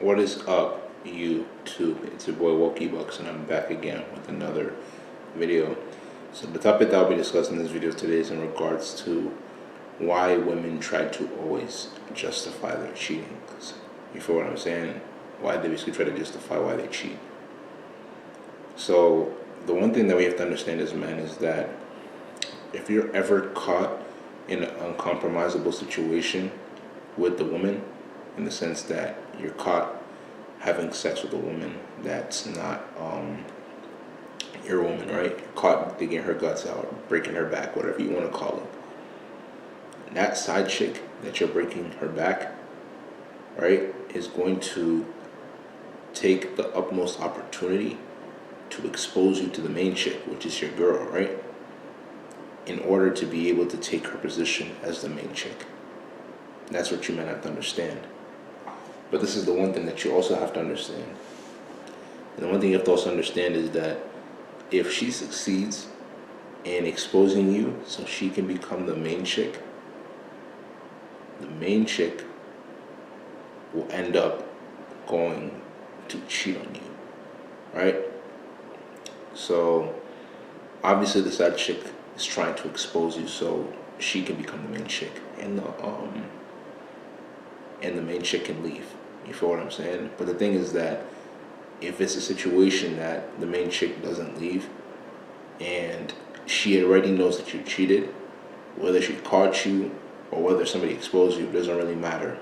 What is up, YouTube? It's your boy Wokey Bucks, and I'm back again with another video. So the topic that I'll be discussing in this video today is in regards to why women try to always justify their cheating. You feel what I'm saying? Why they basically try to justify why they cheat. So the one thing that we have to understand as men is that if you're ever caught in an uncompromisable situation with the woman, in the sense that you're caught having sex with a woman that's not your woman, right? You're caught digging her guts out, breaking her back, whatever you want to call it. That side chick that you're breaking her back, right, is going to take the utmost opportunity to expose you to the main chick, which is your girl, right? In order to be able to take her position as the main chick. That's what you men have to understand. But this is the one thing that you also have to understand. And the one thing you have to also understand is that if she succeeds in exposing you so she can become the main chick will end up going to cheat on you, right? So obviously the side chick is trying to expose you so she can become the main chick, and the main chick can leave. You feel what I'm saying? But the thing is that if it's a situation that the main chick doesn't leave and she already knows that you cheated, whether she caught you or whether somebody exposed you, it doesn't really matter.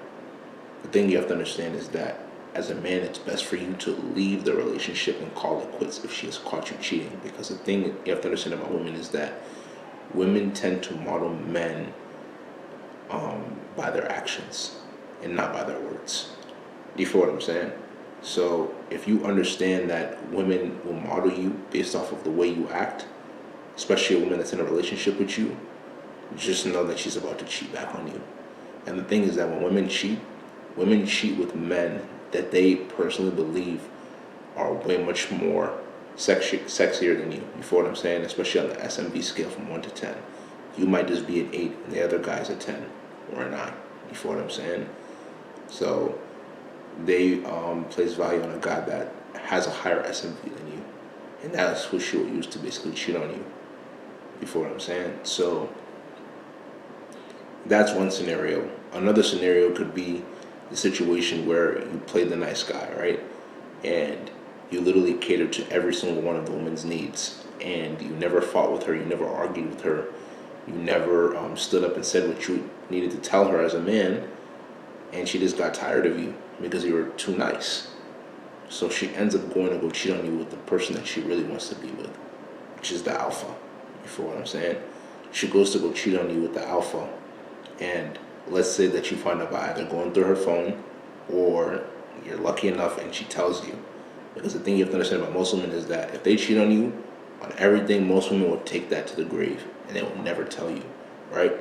The thing you have to understand is that as a man, it's best for you to leave the relationship and call it quits if she has caught you cheating. Because the thing you have to understand about women is that women tend to model men by their actions and not by their words. Do you feel what I'm saying? So if you understand that women will model you based off of the way you act, especially a woman that's in a relationship with you, just know that she's about to cheat back on you. And the thing is that when women cheat with men that they personally believe are way much more sexier than you. You feel what I'm saying? Especially on the SMV scale from 1 to 10. You might just be an 8 and the other guy's a 10 or a 9. You feel what I'm saying? So they place value on a guy that has a higher SMV than you. And that's who she will use to basically cheat on you. You feel what I'm saying? So that's one scenario. Another scenario could be the situation where you play the nice guy, right? And you literally cater to every single one of the woman's needs. And you never fought with her. You never argued with her. You never stood up and said what you needed to tell her as a man. And she just got tired of you because you were too nice. So she ends up going to go cheat on you with the person that she really wants to be with, which is the alpha. You feel what I'm saying? She goes to go cheat on you with the alpha. And let's say that you find out by either going through her phone or you're lucky enough and she tells you. Because the thing you have to understand about most women is that if they cheat on you on everything, most women will take that to the grave and they will never tell you, right?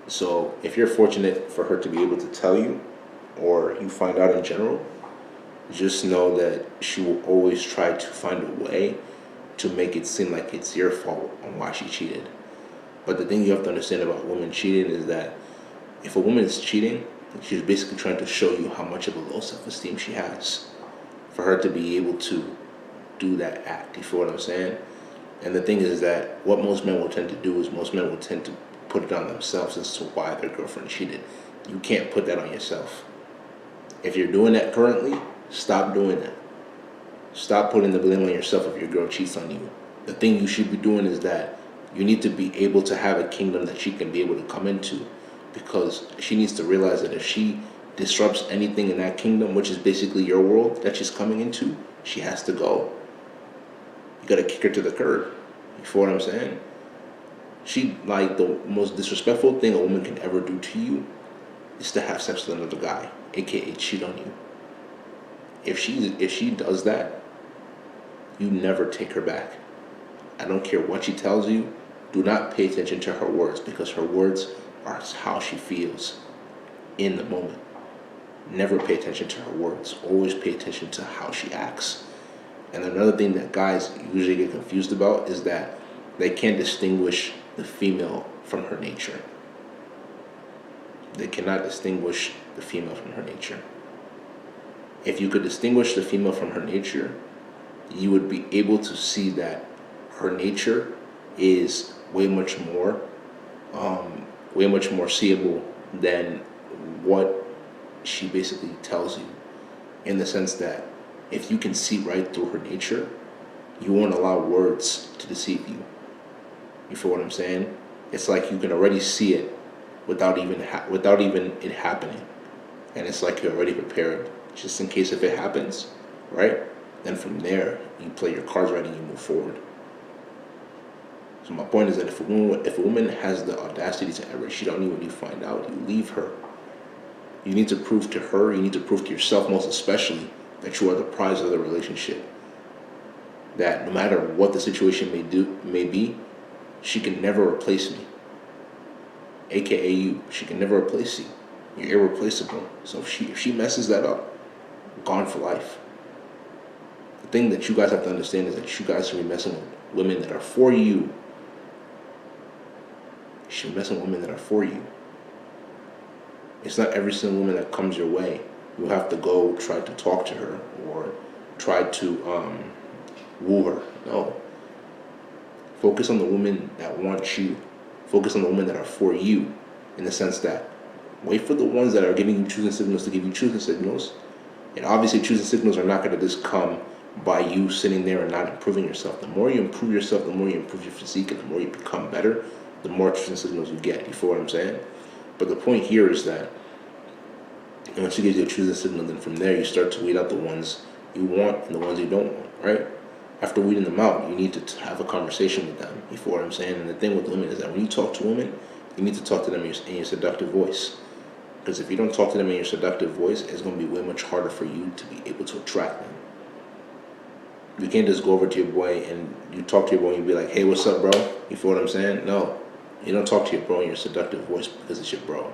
So if you're fortunate for her to be able to tell you, or you find out in general, just know that she will always try to find a way to make it seem like it's your fault on why she cheated. But the thing you have to understand about women cheating is that if a woman is cheating, she's basically trying to show you how much of a low self-esteem she has for her to be able to do that act. You feel what I'm saying? And the thing is that what most men will tend to do is most men will tend to put it on themselves as to why their girlfriend cheated. You can't put that on yourself. If you're doing that currently, stop doing that. Stop putting the blame on yourself if your girl cheats on you. The thing you should be doing is that you need to be able to have a kingdom that she can be able to come into, because she needs to realize that if she disrupts anything in that kingdom, which is basically your world that she's coming into, she has to go. You gotta kick her to the curb. You feel what I'm saying? She, like, the most disrespectful thing a woman can ever do to you is to have sex with another guy, aka cheat on you. If she does that, you never take her back. I don't care what she tells you. Do not pay attention to her words, because her words are how she feels in the moment. Never pay attention to her words. Always pay attention to how she acts. And another thing that guys usually get confused about is that they can't distinguish the female from her nature. They cannot distinguish the female from her nature. if you could distinguish the female from her nature, you would be able to see that her nature is way much more seeable than what she basically tells you. In the sense that if you can see right through her nature, you won't allow words to deceive you. You feel what I'm saying? It's like you can already see it without even it happening, and it's like you're already prepared just in case if it happens, right? Then from there you play your cards right and you move forward. So my point is that if a woman has the audacity to ever cheat on you when you find out, you leave her. You need to prove to her, you need to prove to yourself most especially, that you are the prize of the relationship. That no matter what the situation may be, she can never replace me. AKA you. She can never replace you. You're irreplaceable. So if she messes that up, gone for life. The thing that you guys have to understand is that you guys should be messing with women that are for you. You should be messing with women that are for you. It's not every single woman that comes your way. You have to go try to talk to her or try to woo her. No. Focus on the women that want you. Focus on the women that are for you, in the sense that wait for the ones that are giving you choosing signals to give you choosing signals. And obviously choosing signals are not going to just come by you sitting there and not improving yourself. The more you improve yourself, the more you improve your physique, and the more you become better, the more choosing signals you get. You feel what I'm saying? But the point here is that once she gives you a choosing signal, then from there you start to weed out the ones you want and the ones you don't want, right? After weeding them out, you need to have a conversation with them. You feel what I'm saying? And the thing with women is that when you talk to women, you need to talk to them in your seductive voice. Because if you don't talk to them in your seductive voice, it's going to be way much harder for you to be able to attract them. You can't just go over to your boy and you talk to your boy and you be like, hey, what's up, bro? You feel what I'm saying? No. You don't talk to your bro in your seductive voice because it's your bro.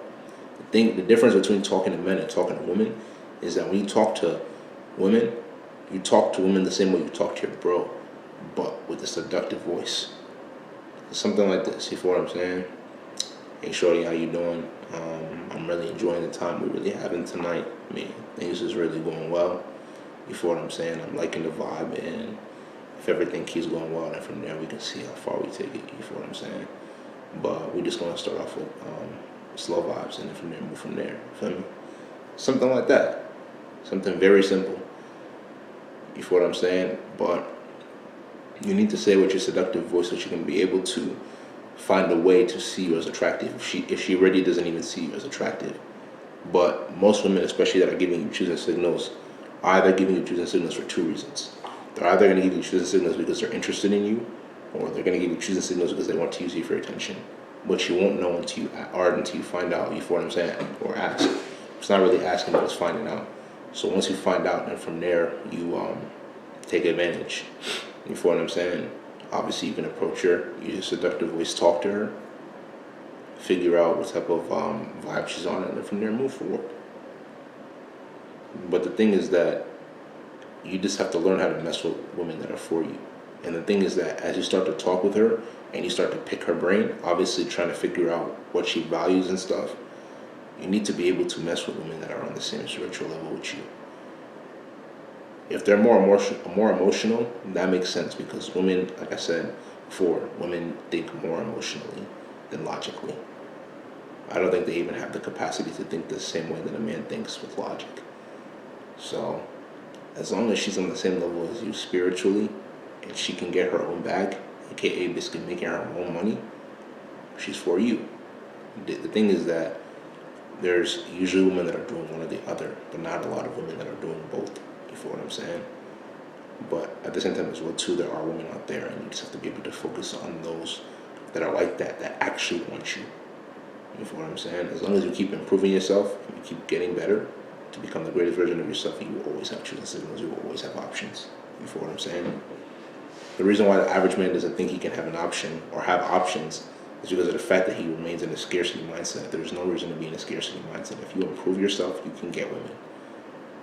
The difference between talking to men and talking to women is that when you talk to women, you talk to women the same way you talk to your bro, but with a seductive voice. Something like this, you feel what I'm saying? Hey shorty, how you doing? I'm really enjoying the time we're really having tonight. I mean, things is really going well. You feel what I'm saying? I'm liking the vibe, and if everything keeps going well, then from there we can see how far we take it. You feel what I'm saying? But we're just gonna start off with slow vibes, and then from there move from there. Feel me? Something like that. Something very simple. You feel what I'm saying? But you need to say with your seductive voice so she can be able to find a way to see you as attractive if she already doesn't even see you as attractive. But most women, especially that are giving you choosing signals, are either giving you choosing signals for two reasons. They're either going to give you choosing signals because they're interested in you, or they're going to give you choosing signals because they want to use you for attention. But you won't know until you find out. You feel what I'm saying? Or ask. It's not really asking, but it's finding out. So once you find out, then from there you take advantage. You feel what I'm saying? Obviously, you can approach her, use your seductive voice, talk to her, figure out what type of vibe she's on, and then from there move forward. But the thing is that you just have to learn how to mess with women that are for you. And the thing is that as you start to talk with her and you start to pick her brain, obviously trying to figure out what she values and stuff, you need to be able to mess with women that are on the same spiritual level with you. If they're more emotional, that makes sense, because women, like I said before, women think more emotionally than logically. I don't think they even have the capacity to think the same way that a man thinks with logic. So, as long as she's on the same level as you spiritually, and she can get her own bag, aka basically making her own money, she's for you. The thing is that there's usually women that are doing one or the other, but not a lot of women that are doing both. You feel what I'm saying? But at the same time as well too, there are women out there, and you just have to be able to focus on those that are like that actually want you. You feel what I'm saying? As long as you keep improving yourself, and you keep getting better to become the greatest version of yourself, you will always have choosing signals, you will always have options. You feel what I'm saying? The reason why the average man doesn't think he can have an option or have options is because of the fact that he remains in a scarcity mindset. There's no reason to be in a scarcity mindset. If you improve yourself, you can get women.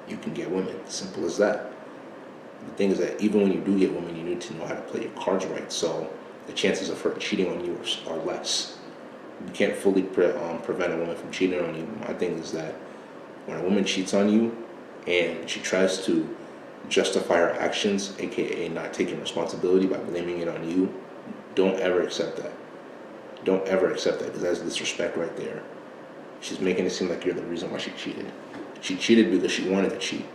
You can get women. Simple as that. The thing is that even when you do get women, you need to know how to play your cards right, so the chances of her cheating on you are less. You can't fully prevent a woman from cheating on you. My thing is that when a woman cheats on you and she tries to justify her actions, aka not taking responsibility, by blaming it on you, don't ever accept that. Don't ever accept that, because that's disrespect right there. She's making it seem like you're the reason why she cheated. She cheated because she wanted to cheat.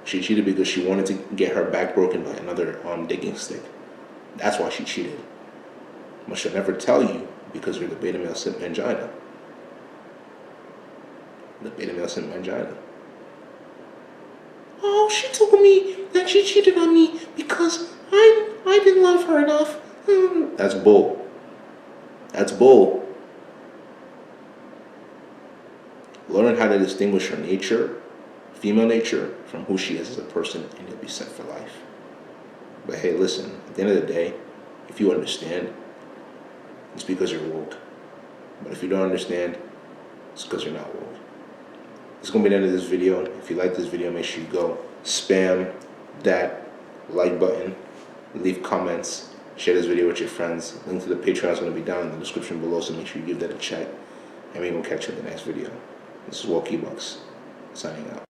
She cheated because she wanted to get her back broken by another digging stick. That's why she cheated. But she'll never tell you because you're the beta male simp mangina. The beta male simp mangina. Oh, she told me that she cheated on me because I didn't love her enough. That's bull. That's bull. Learn how to distinguish her nature, female nature, from who she is as a person, and you'll be set for life. But hey, listen, at the end of the day, if you understand, it's because you're woke. But if you don't understand, it's because you're not woke. It's going to be the end of this video. If you like this video, make sure you go spam that like button, leave comments, share this video with your friends. Link to the Patreon is going to be down in the description below, so make sure you give that a check. And we're going to catch you in the next video. This is Wokey Bucks, signing out.